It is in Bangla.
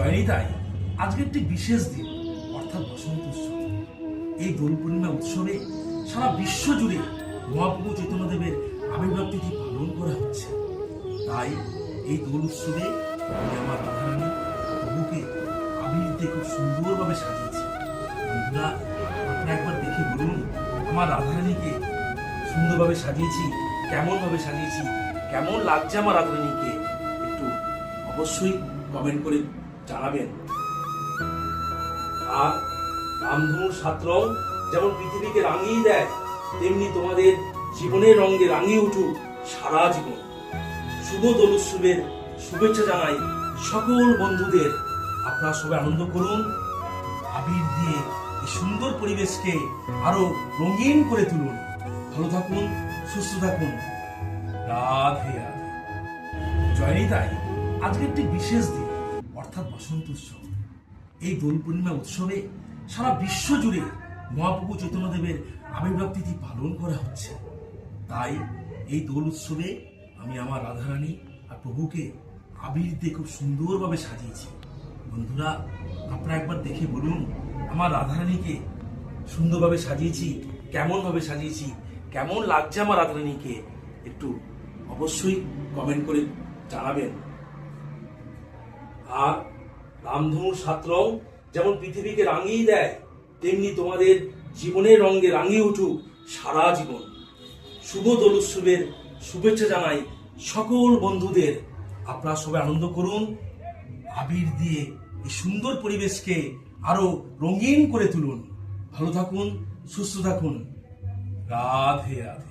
জয়নিতাই আজকে একটি বিশেষ দিন অর্থাৎ বসন্ত উৎসব। এই দোল পূর্ণিমা উৎসবে সারা বিশ্ব জুড়ে মহাপ্রভু চৈতন্যদেবের আবির্ভাব তিথি পালন করা হচ্ছে। তাই এই দোল উৎসবে আমি আমার রাধারানী প্রভুকে আবির দিয়ে খুব সুন্দরভাবে সাজিয়েছি। বন্ধুরা, আপনারা একবার দেখে বলুন আমার রাধারানীকে সুন্দরভাবে সাজিয়েছি, কেমন ভাবে সাজিয়েছি, কেমন লাগছে আমার রাধারানীকে, একটু অবশ্যই কমেন্ট করে জানাবেন। আর রামধনুর 7 রং যেমন পৃথিবীকে রাঙিয়ে দেয়, তেমনি তোমাদের জীবনের রঙে রাঙিয়ে উঠুক সারা জীবন। শুভ দোল উৎসবের শুভেচ্ছা জানাই সকল বন্ধুদের। আপনারা সবাই আনন্দ করুন, আবির দিয়ে এই সুন্দর পরিবেশকে আরো রঙিন করে তুলুন। ভালো থাকুন, সুস্থ থাকুন। রাধে রাধে। জয়নিতাই আজকে একটি বিশেষ দিন অর্থাৎ বসন্ত উৎসব। এই দোল পূর্ণিমা উৎসবে সারা বিশ্ব জুড়ে মহাপ্রভু চৈতন্যদেবের আবির্ভাব তিথি পালন করা হচ্ছে। তাই এই দোল উৎসবে আমি আমার রাধারানী আর প্রভুকে আবির দিয়ে খুব সুন্দরভাবে সাজিয়েছি। বন্ধুরা, আপনারা একবার দেখে বলুন আমার রাধারানীকে সুন্দরভাবে সাজিয়েছি, কেমন ভাবে সাজিয়েছি, কেমন লাগছে আমার রাধারানীকে, একটু অবশ্যই কমেন্ট করে জানাবেন। আর রামধনুর 7 রং যেমন পৃথিবীকে রাঙিয়ে দেয়, তেমনি তোমাদের জীবনের রঙে রাঙিয়ে উঠুক সারা জীবন। শুভ দোল উৎসবের শুভেচ্ছা জানাই সকল বন্ধুদের। আপনারা সবাই আনন্দ করুন, আবির দিয়ে এই সুন্দর পরিবেশকে আরো রঙিন করে তুলুন। ভালো থাকুন, সুস্থ থাকুন। রাধে রাধে।